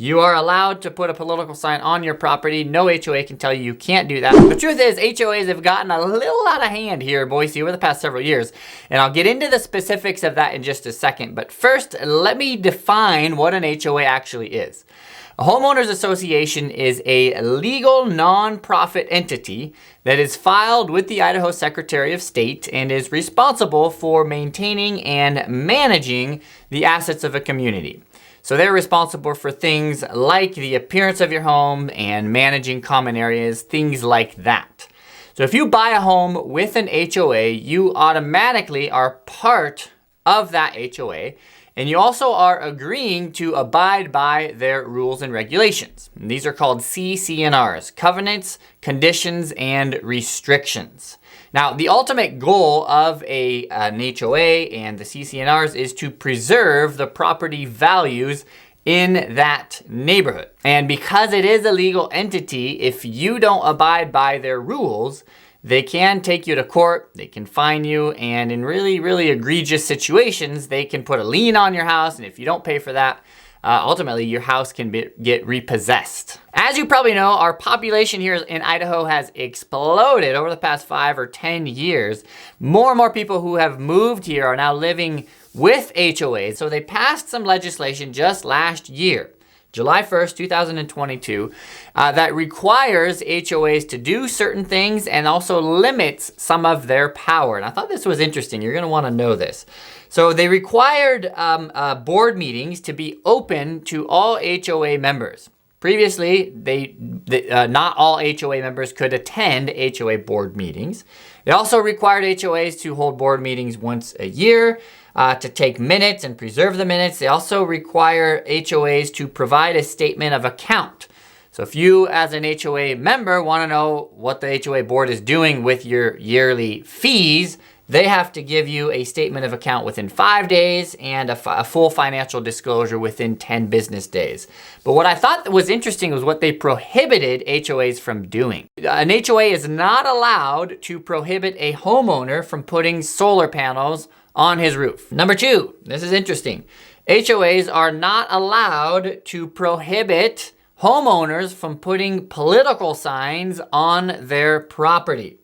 You are allowed to put a political sign on your property. No HOA can tell you you can't do that. The truth is, HOAs have gotten a little out of hand here in Boise over the past several years, and I'll get into the specifics of that in just a second. But first, let me define what an HOA actually is. A homeowners association is a legal nonprofit entity that is filed with the Idaho Secretary of State and is responsible for maintaining and managing the assets of a community. So they're responsible for things like the appearance of your home and managing common areas, things like that. So if you buy a home with an HOA, you automatically are part of that HOA, and you also are agreeing to abide by their rules and regulations. And these are called CC&Rs, covenants, conditions, and restrictions. Now, the ultimate goal of an HOA and the CC&Rs is to preserve the property values in that neighborhood. And because it is a legal entity, if you don't abide by their rules, they can take you to court, they can fine you, and in really, really egregious situations, they can put a lien on your house, and if you don't pay for that, ultimately your house can get repossessed. As you probably know, our population here in Idaho has exploded over the past 5 or 10 years. More and more people who have moved here are now living with HOAs, so they passed some legislation just last year, July 1st, 2022, that requires HOAs to do certain things and also limits some of their power. And I thought this was interesting. You're gonna wanna know this. So they required board meetings to be open to all HOA members. Previously, not all HOA members could attend HOA board meetings. It also required HOAs to hold board meetings once a year, to take minutes and preserve the minutes. They also require HOAs to provide a statement of account. So if you as an HOA member want to know what the HOA board is doing with your yearly fees, they have to give you a statement of account within 5 days and a full financial disclosure within 10 business days. But what I thought was interesting was what they prohibited HOAs from doing. An HOA is not allowed to prohibit a homeowner from putting solar panels on his roof. Number 2, this is interesting. HOAs are not allowed to prohibit homeowners from putting political signs on their property.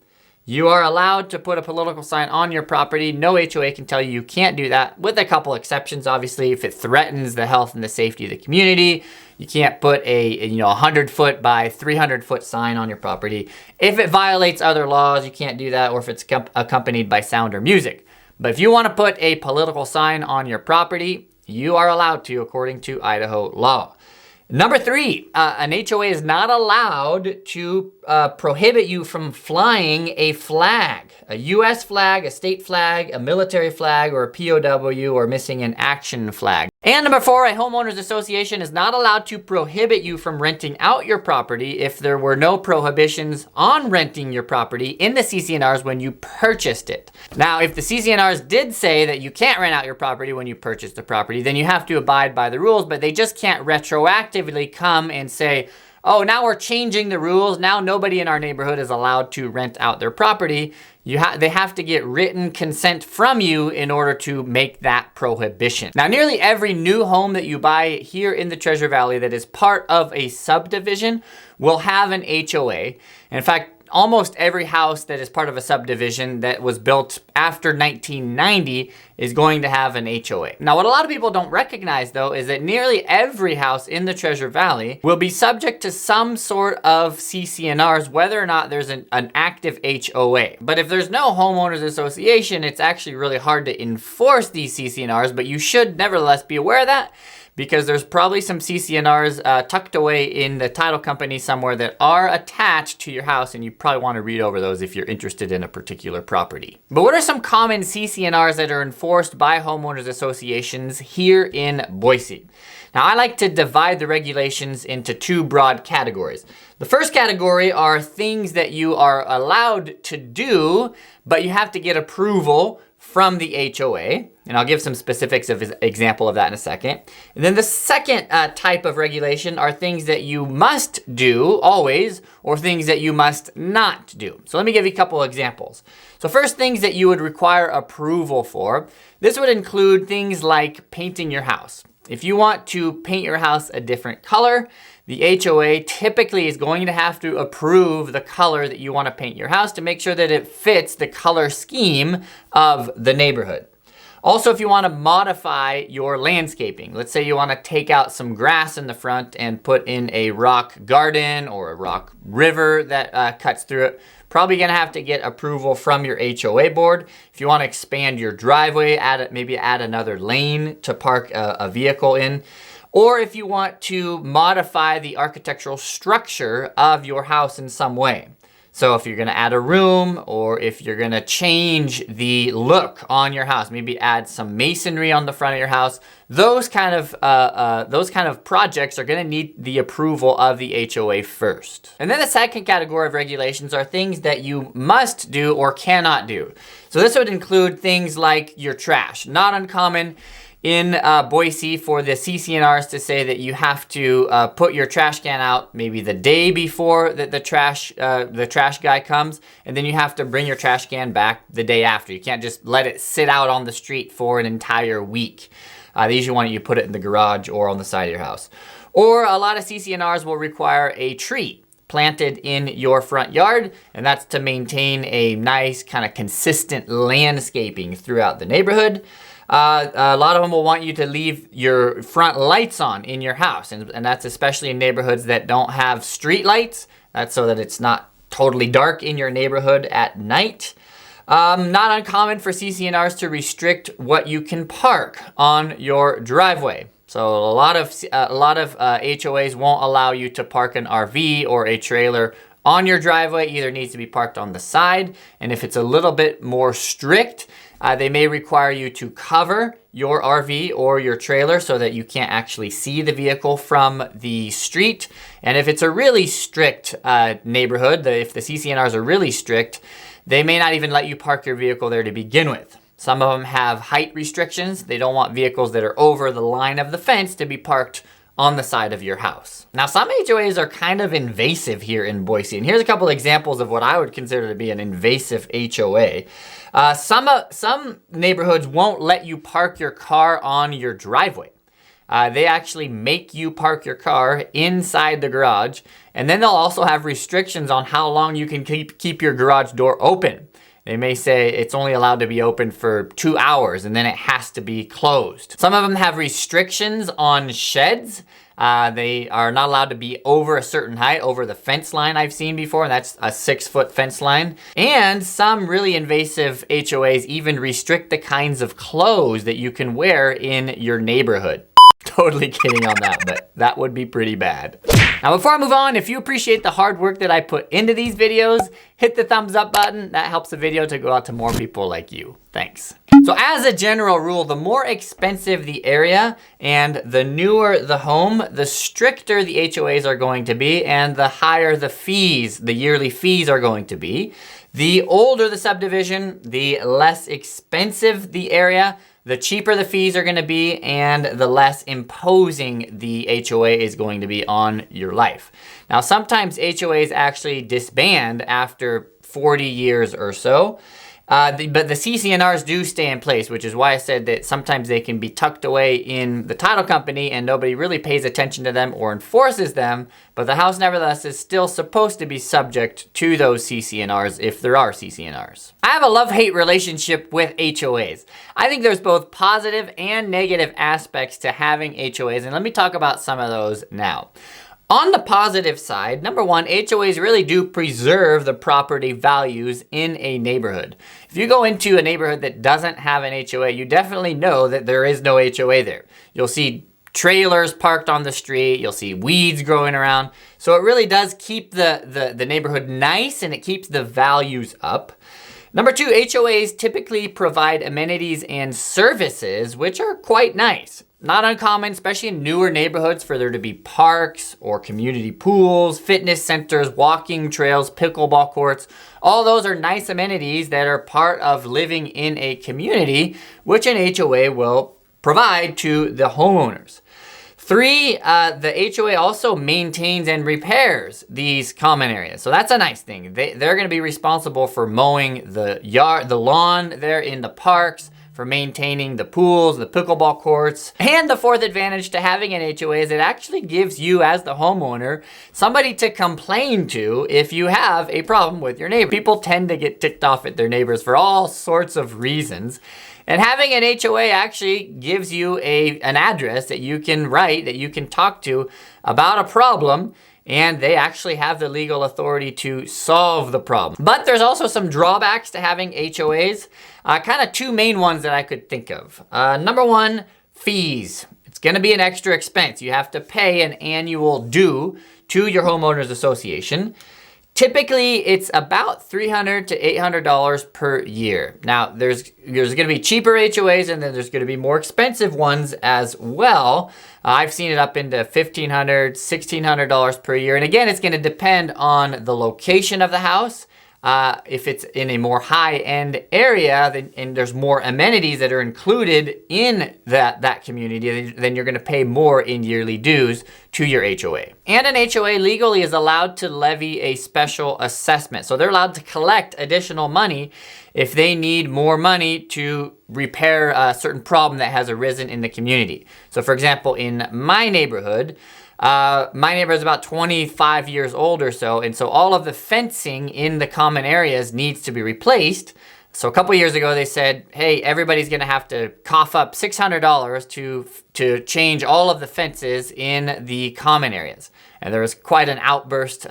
You are allowed to put a political sign on your property. No HOA can tell you you can't do that, with a couple exceptions. Obviously, if it threatens the health and the safety of the community, you can't put a 100-foot by 300-foot sign on your property. If it violates other laws, you can't do that, or if it's accompanied by sound or music. But if you want to put a political sign on your property, you are allowed to, according to Idaho law. Number 3, an HOA is not allowed to prohibit you from flying a flag, a US flag, a state flag, a military flag, or a POW, or missing in action flag. And number 4, a homeowners association is not allowed to prohibit you from renting out your property if there were no prohibitions on renting your property in the CC&Rs when you purchased it. Now, if the CC&Rs did say that you can't rent out your property when you purchased the property, then you have to abide by the rules, but they just can't retroactively come and say, oh, now we're changing the rules. Now nobody in our neighborhood is allowed to rent out their property. They have to get written consent from you in order to make that prohibition. Now, nearly every new home that you buy here in the Treasure Valley that is part of a subdivision will have an HOA. And in fact, almost every house that is part of a subdivision that was built after 1990 is going to have an HOA. Now, what a lot of people don't recognize, though, is that nearly every house in the Treasure Valley will be subject to some sort of CC&Rs, whether or not there's an active HOA. But if there's no homeowners association, it's actually really hard to enforce these CC&Rs, but you should nevertheless be aware of that, because there's probably some CC&Rs tucked away in the title company somewhere that are attached to your house, and you probably want to read over those if you're interested in a particular property. But what are some common CC&Rs that are enforced by homeowners associations here in Boise? Now, I like to divide the regulations into 2 broad categories. The first category are things that you are allowed to do, but you have to get approval from the HOA, and I'll give some specifics of an example of that in a second. And then the second type of regulation are things that you must do always, or things that you must not do. So let me give you a couple of examples. So first, things that you would require approval for. This would include things like painting your house. If you want to paint your house a different color, the HOA typically is going to have to approve the color that you want to paint your house to make sure that it fits the color scheme of the neighborhood. Also, if you want to modify your landscaping, let's say you want to take out some grass in the front and put in a rock garden or a rock river that cuts through it, probably going to have to get approval from your HOA board. If you want to expand your driveway, maybe add another lane to park a vehicle in. Or if you want to modify the architectural structure of your house in some way. So if you're gonna add a room, or if you're gonna change the look on your house, maybe add some masonry on the front of your house, those kind of projects are gonna need the approval of the HOA first. And then the second category of regulations are things that you must do or cannot do. So this would include things like your trash. Not uncommon in Boise for the CC&Rs to say that you have to put your trash can out maybe the day before the trash guy comes, and then you have to bring your trash can back the day after. You can't just let it sit out on the street for an entire week. They usually want you to put it in the garage or on the side of your house. Or a lot of CC&Rs will require a tree planted in your front yard, and that's to maintain a nice kind of consistent landscaping throughout the neighborhood. A lot of them will want you to leave your front lights on in your house, and that's especially in neighborhoods that don't have street lights. That's so that it's not totally dark in your neighborhood at night. Not uncommon for CC&Rs to restrict what you can park on your driveway. So a lot of HOAs won't allow you to park an RV or a trailer on your driveway. Either needs to be parked on the side, and if it's a little bit more strict, they may require you to cover your RV or your trailer so that you can't actually see the vehicle from the street. And if it's a really strict neighborhood, if the CC&Rs are really strict, they may not even let you park your vehicle there to begin with. Some of them have height restrictions. They don't want vehicles that are over the line of the fence to be parked on the side of your house. Now, some HOAs are kind of invasive here in Boise, and here's a couple examples of what I would consider to be an invasive HOA. Some neighborhoods won't let you park your car on your driveway. They actually make you park your car inside the garage, and then they'll also have restrictions on how long you can keep your garage door open. They may say it's only allowed to be open for 2 hours and then it has to be closed. Some of them have restrictions on sheds. They are not allowed to be over a certain height, over the fence line I've seen before, and that's a 6-foot fence line. And some really invasive HOAs even restrict the kinds of clothes that you can wear in your neighborhood. Totally kidding on that, but that would be pretty bad. Now, before I move on, if you appreciate the hard work that I put into these videos, hit the thumbs up button. That helps the video to go out to more people like you. Thanks. So as a general rule, the more expensive the area and the newer the home, the stricter the HOAs are going to be and the higher the fees, the yearly fees are going to be. The older the subdivision, the less expensive the area, the cheaper the fees are gonna be, and the less imposing the HOA is going to be on your life. Now, sometimes HOAs actually disband after 40 years or so, but the CC&Rs do stay in place, which is why I said that sometimes they can be tucked away in the title company and nobody really pays attention to them or enforces them, but the house nevertheless is still supposed to be subject to those CC&Rs if there are CC&Rs. I have a love-hate relationship with HOAs. I think there's both positive and negative aspects to having HOAs, and let me talk about some of those now. On the positive side, number one, HOAs really do preserve the property values in a neighborhood. If you go into a neighborhood that doesn't have an HOA, you definitely know that there is no HOA there. You'll see trailers parked on the street, you'll see weeds growing around. So it really does keep the neighborhood nice and it keeps the values up. Number two, HOAs typically provide amenities and services which are quite nice. Not uncommon, especially in newer neighborhoods, for there to be parks or community pools, fitness centers, walking trails, pickleball courts. All those are nice amenities that are part of living in a community, which an HOA will provide to the homeowners. Three, the HOA also maintains and repairs these common areas. So that's a nice thing. They're gonna be responsible for mowing the lawn there in the parks, for maintaining the pools, the pickleball courts. And the fourth advantage to having an HOA is it actually gives you as the homeowner somebody to complain to if you have a problem with your neighbor. People tend to get ticked off at their neighbors for all sorts of reasons. And having an HOA actually gives you an address that you can write, that you can talk to about a problem, and they actually have the legal authority to solve the problem. But there's also some drawbacks to having HOAs. Kind of two main ones that I could think of. Number one, fees. It's gonna be an extra expense. You have to pay an annual due to your homeowners association. Typically, it's about $300 to $800 per year. Now, there's gonna be cheaper HOAs and then there's gonna be more expensive ones as well. I've seen it up into $1,500, $1,600 per year. And again, it's gonna depend on the location of the house. If it's in a more high-end area and there's more amenities that are included in that community, then you're gonna pay more in yearly dues to your HOA. And an HOA legally is allowed to levy a special assessment. So they're allowed to collect additional money if they need more money to repair a certain problem that has arisen in the community. So for example, in my neighborhood, my neighbor is about 25 years old or so, and so all of the fencing in the common areas needs to be replaced. So a couple years ago, they said, hey, everybody's gonna have to cough up $600 to change all of the fences in the common areas. And there was quite an outburst.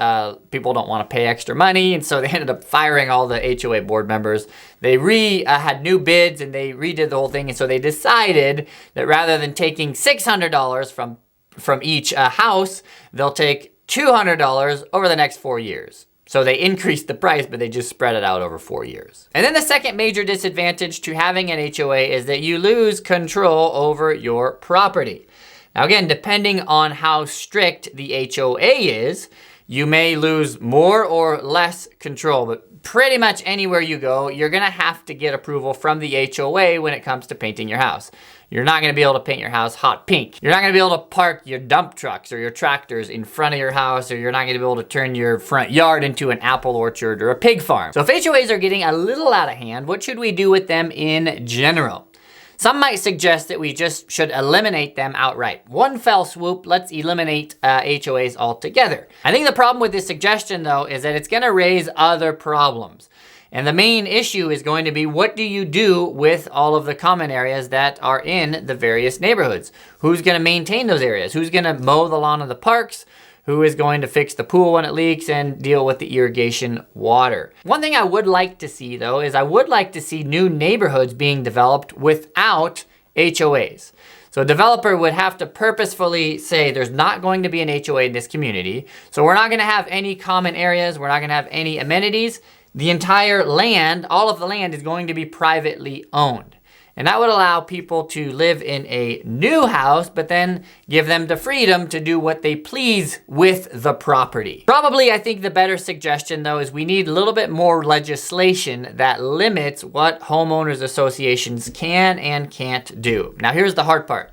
People don't wanna pay extra money, and so they ended up firing all the HOA board members. They had new bids and they redid the whole thing, and so they decided that rather than taking $600 from each house, they'll take $200 over the next 4 years. So they increased the price, but they just spread it out over 4 years. And then the second major disadvantage to having an HOA is that you lose control over your property. Now again, depending on how strict the HOA is, you may lose more or less control, but pretty much anywhere you go, you're gonna have to get approval from the HOA when it comes to painting your house. You're not gonna be able to paint your house hot pink. You're not gonna be able to park your dump trucks or your tractors in front of your house, or you're not gonna be able to turn your front yard into an apple orchard or a pig farm. So if HOAs are getting a little out of hand, what should we do with them in general? Some might suggest that we just should eliminate them outright. One fell swoop, let's eliminate HOAs altogether. I think the problem with this suggestion though is that it's gonna raise other problems. And the main issue is going to be, what do you do with all of the common areas that are in the various neighborhoods? Who's gonna maintain those areas? Who's gonna mow the lawn of the parks? Who is going to fix the pool when it leaks and deal with the irrigation water? One thing I would like to see though is I would like to see new neighborhoods being developed without HOAs. So a developer would have to purposefully say there's not going to be an HOA in this community, so we're not gonna have any common areas, we're not gonna have any amenities. The entire land, all of the land is going to be privately owned. And that would allow people to live in a new house, but then give them the freedom to do what they please with the property. Probably, I think the better suggestion though is we need a little bit more legislation that limits what homeowners associations can and can't do. Now here's the hard part.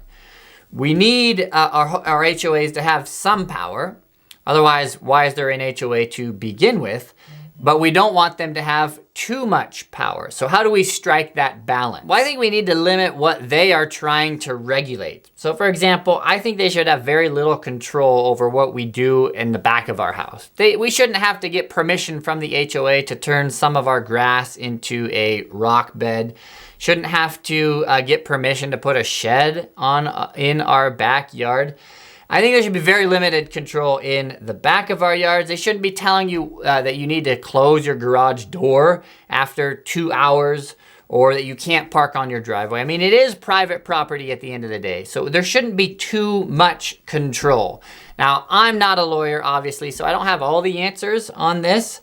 We need our HOAs to have some power. Otherwise, why is there an HOA to begin with? But we don't want them to have too much power. So how do we strike that balance? Well, I think we need to limit what they are trying to regulate. So for example, I think they should have very little control over what we do in the back of our house. We shouldn't have to get permission from the HOA to turn some of our grass into a rock bed. Shouldn't have to get permission to put a shed in our backyard. I think there should be very limited control in the back of our yards. They shouldn't be telling you that you need to close your garage door after 2 hours, or that you can't park on your driveway. I mean, it is private property at the end of the day, so there shouldn't be too much control. Now, I'm not a lawyer, obviously, so I don't have all the answers on this,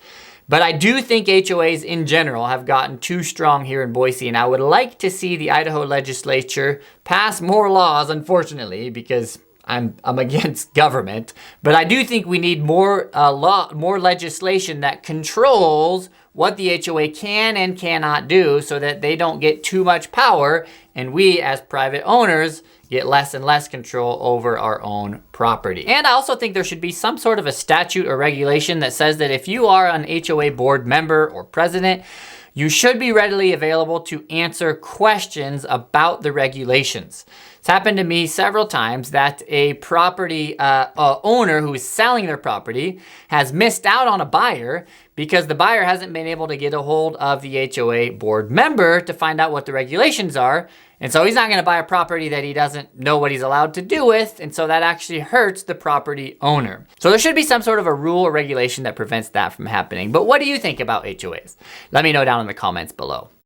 but I do think HOAs in general have gotten too strong here in Boise, and I would like to see the Idaho legislature pass more laws, unfortunately, because I'm against government, but I do think we need more legislation that controls what the HOA can and cannot do, so that they don't get too much power and we as private owners get less and less control over our own property. And I also think there should be some sort of a statute or regulation that says that if you are an HOA board member or president, you should be readily available to answer questions about the regulations. It's happened to me several times that a property owner who is selling their property has missed out on a buyer because the buyer hasn't been able to get a hold of the HOA board member to find out what the regulations are. And so he's not going to buy a property that he doesn't know what he's allowed to do with. And so that actually hurts the property owner. So there should be some sort of a rule or regulation that prevents that from happening. But what do you think about HOAs? Let me know down in the comments below.